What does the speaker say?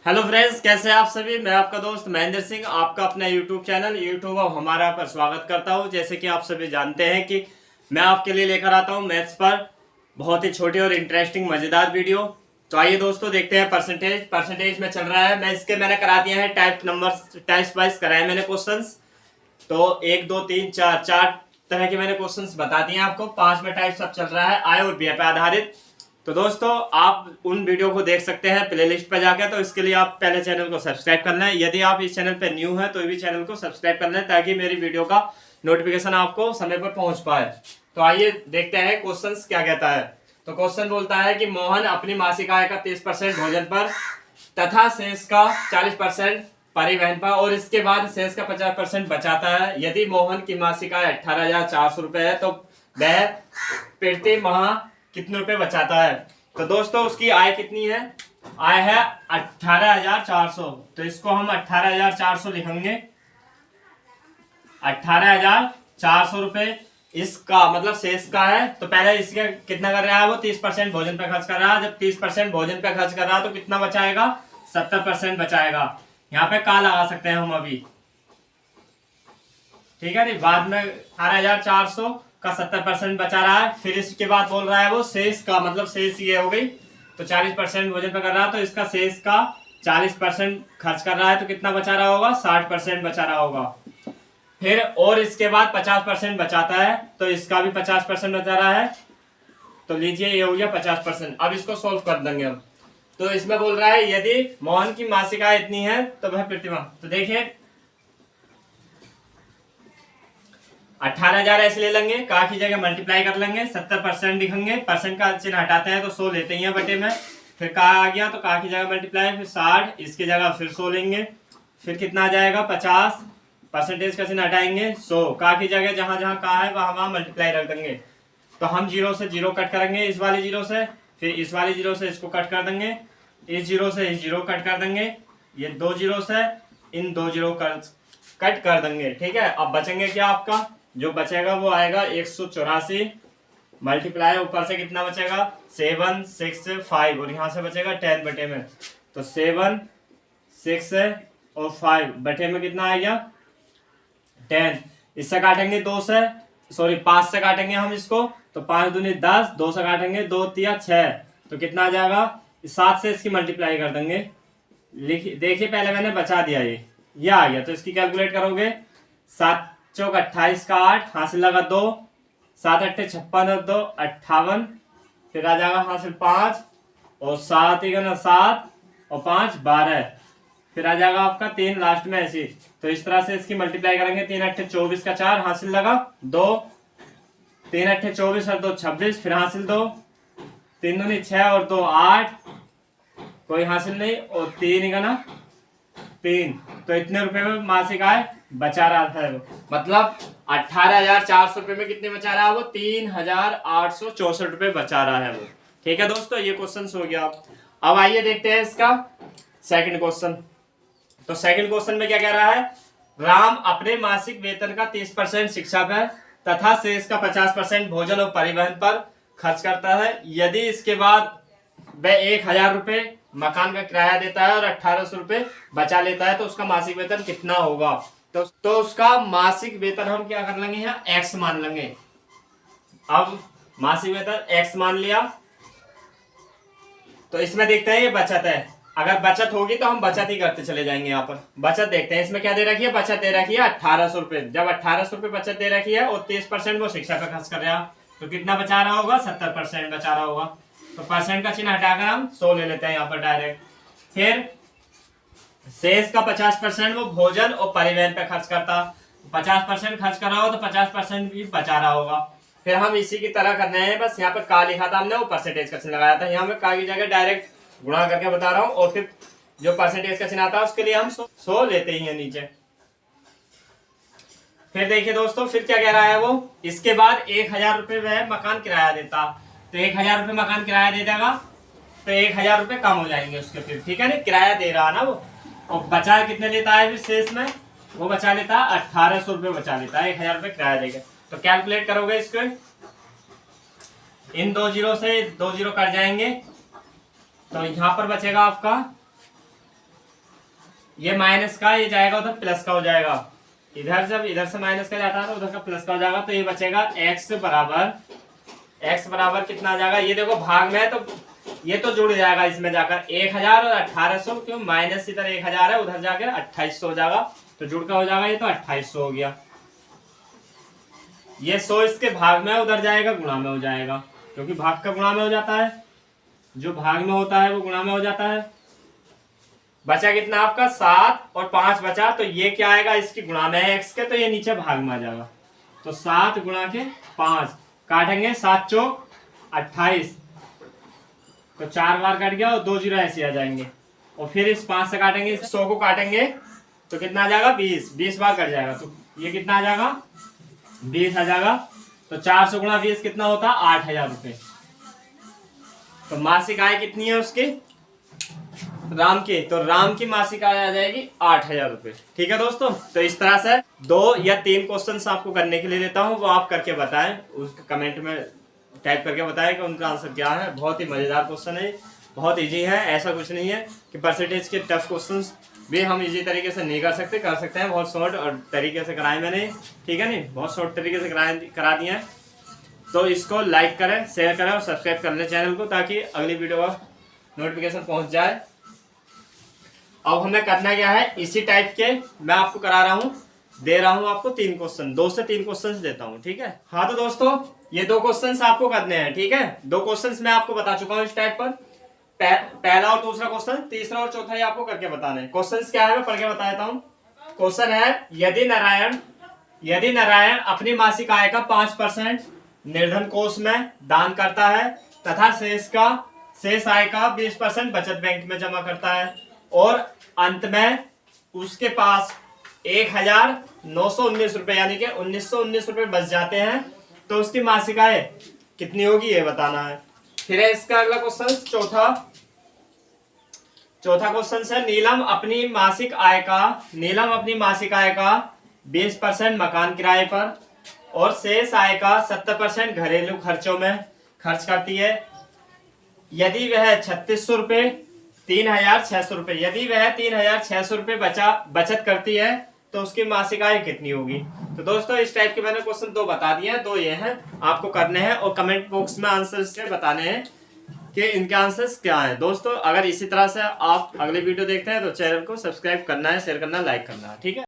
Hello friends, कैसे हैं आप सभी। मैं आपका दोस्त महेंद्र सिंह आपका अपना यूट्यूब चैनल यूट्यूब ऑफ हमारा पर स्वागत करता हूं। जैसे कि आप सभी जानते हैं कि मैं आपके लिए लेकर आता हूं मैथ्स पर बहुत ही छोटी और इंटरेस्टिंग मज़ेदार वीडियो। तो आइए दोस्तों देखते हैं। परसेंटेज में चल रहा है। मैंने करा दिया है टाइप्स वाइज कराए मैंने क्वेश्चंस। तो 1 2 3 4 तरह के मैंने क्वेश्चंस बता दिए आपको। 5 में टाइप सब चल रहा है आय और व्यय पे आधारित। तो दोस्तों आप उन वीडियो को देख सकते हैं प्लेलिस्ट पर जाकर। तो इसके लिए आप पहले चैनल को सब्सक्राइब कर लें। यदि आप इस चैनल पर न्यू हैं तो भी चैनल को सब्सक्राइब कर लें ताकि मेरी वीडियो का नोटिफिकेशन आपको समय पर पहुंच पाए। तो आइए देखते हैं क्वेश्चन क्या कहता है। तो क्वेश्चन बोलता है कि मोहन अपनी मासिक आय का 30% भोजन पर तथा शेष का 40% परिवहन पर और इसके बाद शेष का 50% बचाता है। यदि मोहन की मासिक आय 18,400 रुपए है तो वह प्रति माह कितने रुपए बचाता है। तो दोस्तों उसकी आय कितनी है? आय है 18,400। तो इसको हम 18,400 लिखेंगे। 18,400 रुपए इसका मतलब शेष का है। तो पहले इसका कितना कर रहा है वो 30% भोजन पे खर्च कर रहा है। जब 30% भोजन पे खर्च कर रहा है तो कितना बचाएगा? 70% बचाएगा। यहाँ पे का लगा सकते हैं हम अभी, ठीक है। नहीं, बाद में 18,400 का 70% बचा रहा है। फिर इसके बाद बोल रहा है वो शेष का मतलब शेष ये हो गई। तो 40% भोजन पे कर रहा है तो इसका शेष का 40% खर्च कर रहा है तो कितना बचा रहा होगा? 60% बचा रहा होगा। फिर और इसके बाद 50% बचाता है तो इसका भी 50% बचा रहा है। तो लीजिए ये हो गया 50%। अब इसको सोल्व कर देंगे हम। तो इसमें बोल रहा है यदि मोहन की मासिक आय इतनी है तो वह प्रतिमाह, तो देखिए 18,000 ऐसे ले लेंगे, का की जगह मल्टीप्लाई कर लेंगे, 70% लिखेंगे, परसेंट का चिन्ह हटाते हैं तो 100 लेते हैं बटे में। फिर का आ गया तो का की जगह मल्टीप्लाई, फिर 60, इसकी जगह फिर 100 लेंगे। फिर कितना आ जाएगा? 50, परसेंटेज का चिन्ह हटाएंगे, 100, का की जगह जहां जहां का है वहां मल्टीप्लाई रख देंगे। तो हम 0 से 0 कट करेंगे, इस वाले 0 से, फिर इस वाले 0 से इसको कट कर देंगे, इस 0 से इस 0 कट कर देंगे, ये 2 0 से इन 2 0 कट कर देंगे, ठीक है। अब बचेंगे क्या? आपका जो बचेगा वो आएगा 184 मल्टीप्लाई ऊपर से कितना बचेगा? 7 6 5 और यहाँ से बचेगा 10 बटे में। तो 7 6 और 5 बटे में कितना आ गया? 10। इससे काटेंगे 2 से, सॉरी 5 से काटेंगे हम इसको। तो 5 दूनी 10, 2 से काटेंगे 2 तिया 6, तो कितना आ जाएगा? 7 से इसकी मल्टीप्लाई कर देंगे। देखिए पहले मैंने बचा दिया, ये आ गया। तो इसकी कैलकुलेट करोगे, 7 चौक 28 का 8 हासिल लगा 2, 7 8 56 और 2 58, फिर आ जाएगा हासिल 5 और 7 7 और 5 12, फिर आ जाएगा आपका 3 लास्ट में ऐसी। तो इस तरह से इसकी मल्टीप्लाई करेंगे। 3 8 24 का 4 हासिल लगा 2, 3 8 24 और 2 26, फिर हासिल 2, 3 दूनी 6 और 2 8, कोई हासिल नहीं, और 3 गना 3। तो इतने रुपए में मासिक आय बचा रहा था वो। मतलब 18,400 रुपए में कितने बचा रहा है वो? 3,864 रुपए बचा रहा है वो, ठीक है दोस्तों। ये क्वेश्चन हो गया। अब आइए देखते हैं इसका सेकंड क्वेश्चन। तो सेकंड क्वेश्चन में क्या कह रहा है? राम अपने मासिक वेतन का 30% शिक्षा पर तथा शेष का 50% भोजन और परिवहन पर खर्च करता है। यदि इसके बाद वह 1,000 रुपए मकान का किराया देता है और 1,800 रुपए बचा लेता है तो उसका मासिक वेतन कितना होगा? तो उसका मासिक वेतन हम क्या कर लेंगे? यहाँ x मान लेंगे। अब मासिक वेतन x मान लिया तो इसमें देखते हैं ये बचत है। अगर बचत होगी तो हम बचत ही करते चले जाएंगे। यहाँ पर बचत देखते हैं। इसमें क्या दे रखी है? बचत दे रखी है 1,800 रुपए। जब 1,800 रुपए बचत दे रखी है और 30% वो शिक्षा पे खर्च कर रहा है तो कितना बचा रहा होगा? 70% बचा रहा होगा। तो परसेंट का चिन्ह हटाकर हम 100 ले लेते हैं यहाँ पर डायरेक्ट। फिर शेष का 50% वो भोजन और परिवहन पे खर्च करता। 50% खर्च कर रहा हो तो 50% भी बचा रहा होगा। फिर हम इसी की तरह करने हैं, बस यहाँ पर का लिखा था हमने, वो परसेंटेज का चिन्ह लगाया था। यहाँ में का की जगह डायरेक्ट गुणा करके बता रहा हूँ और फिर जो परसेंटेज का चिन्ह आता है उसके लिए हम 100 लेते ही हैं नीचे। फिर देखिए दोस्तों फिर क्या कह रहा है वो? इसके बाद 1,000 रुपए वह मकान किराया देता। तो 1,000 रुपए मकान किराया दे देगा तो 1,000 रुपए कम हो जाएंगे उसके फिर, ठीक है। नहीं, किराया दे रहा ना वो। और बचा कितने लेता है फिर शेष में? वो बचा लेता है 1,800 रुपए बचा लेता है। 1,000 रुपए किराया देगा। तो कैलकुलेट करोगे इसको, इन 2 0 से 2 0 कट जाएंगे तो यहाँ पर बचेगा आपका ये माइनस का ये जाएगा उधर प्लस का हो जाएगा। इधर जब इधर से माइनस का जाता है तो उधर का प्लस का हो जाएगा। तो ये बचेगा x बराबर कितना आ जाएगा, ये देखो भाग में है तो ये तो जुड़ जाएगा इसमें जाकर 1000 और 1800, क्यों माइनस इधर 1000 है उधर जाकर 2800 हो जाएगा, तो जुड़ का हो जाएगा ये तो 2800 हो गया। ये 100 इसके भाग में उधर जाएगा गुणा में हो जाएगा, क्योंकि भाग का गुणा में हो जाता है, जो भाग में होता है वो गुणा में हो जाता है। बचा कितना आपका 7 और 5 बचा, तो ये क्या आएगा इसकी गुणा में है x के, तो ये नीचे भाग में आ जाएगा। तो 7 गुणा के 5 काटेंगे 7 चौक 28, तो 4 बार कट गया और 2 जीरो ऐसे आ जाएंगे। और फिर इस 5 से काटेंगे, इस 100 को काटेंगे तो कितना आ जाएगा 20 बार कट जाएगा, तो ये कितना आ जाएगा 20 आ जाएगा। तो 400 गुणा 20 कितना होता है 8000 रुपये। तो मासिक आय कितनी है उसकी राम की, तो राम की मासिक आय आ जाएगी 8000 रुपये। ठीक है दोस्तों, तो इस तरह से 2 या 3 क्वेश्चन आपको करने के लिए देता हूँ, वो आप करके बताएं, उस कमेंट में टाइप करके बताएं कि उनका आंसर क्या है। बहुत ही मजेदार क्वेश्चन है, बहुत इजी है, ऐसा कुछ नहीं है कि परसेंटेज के टफ क्वेश्चन भी हम इजी तरीके से नहीं कर सकते हैं। बहुत शॉर्ट और तरीके से कराए मैंने, ठीक है नहीं, बहुत शॉर्ट तरीके से करा दिए हैं। तो इसको लाइक करें, शेयर करें और सब्सक्राइब कर लें चैनल को, ताकि अगली वीडियो का नोटिफिकेशन पहुंच जाए। अब हमें करना क्या है, इसी टाइप के मैं आपको करा रहा हूँ, दे रहा हूँ आपको 3 क्वेश्चन, 2 से 3 क्वेश्चन देता हूँ। ठीक है, हाँ तो दोस्तों ये 2 क्वेश्चन आपको करने हैं। ठीक है, 2 क्वेश्चन मैं आपको बता चुका हूँ इस टाइप पर, पहला और दूसरा क्वेश्चन, तीसरा और चौथा ही आपको करके बताना है। क्वेश्चन क्या है मैं पढ़ के बता देता हूँ। क्वेश्चन है, यदि नारायण अपनी मासिक आय का 5% निर्धन कोष में दान करता है तथा शेष आय का 20% बचत बैंक में जमा करता है, और अंत में उसके पास 1919 रुपए यानी कि 1919 रुपए बच जाते हैं, तो उसकी मासिक आय कितनी होगी ये बताना है। फिर है इसका अगला क्वेश्चन, चौथा क्वेश्चन है, नीलम अपनी मासिक आय का 20% मकान किराए पर और शेष आय का 70% घरेलू खर्चों में खर्च करती है। यदि वह 3600 रुपए 3600 रुपए यदि वह 3600 रुपए बचत करती है तो उसकी मासिक आय कितनी होगी। तो दोस्तों इस टाइप के मैंने क्वेश्चन 2 बता दिए हैं, 2 ये हैं, आपको करने हैं और कमेंट बॉक्स में आंसर से बताने हैं कि इनके आंसर्स क्या हैं। दोस्तों अगर इसी तरह से आप अगले वीडियो देखते हैं तो चैनल को सब्सक्राइब करना है, शेयर करना है, लाइक करना है। ठीक है।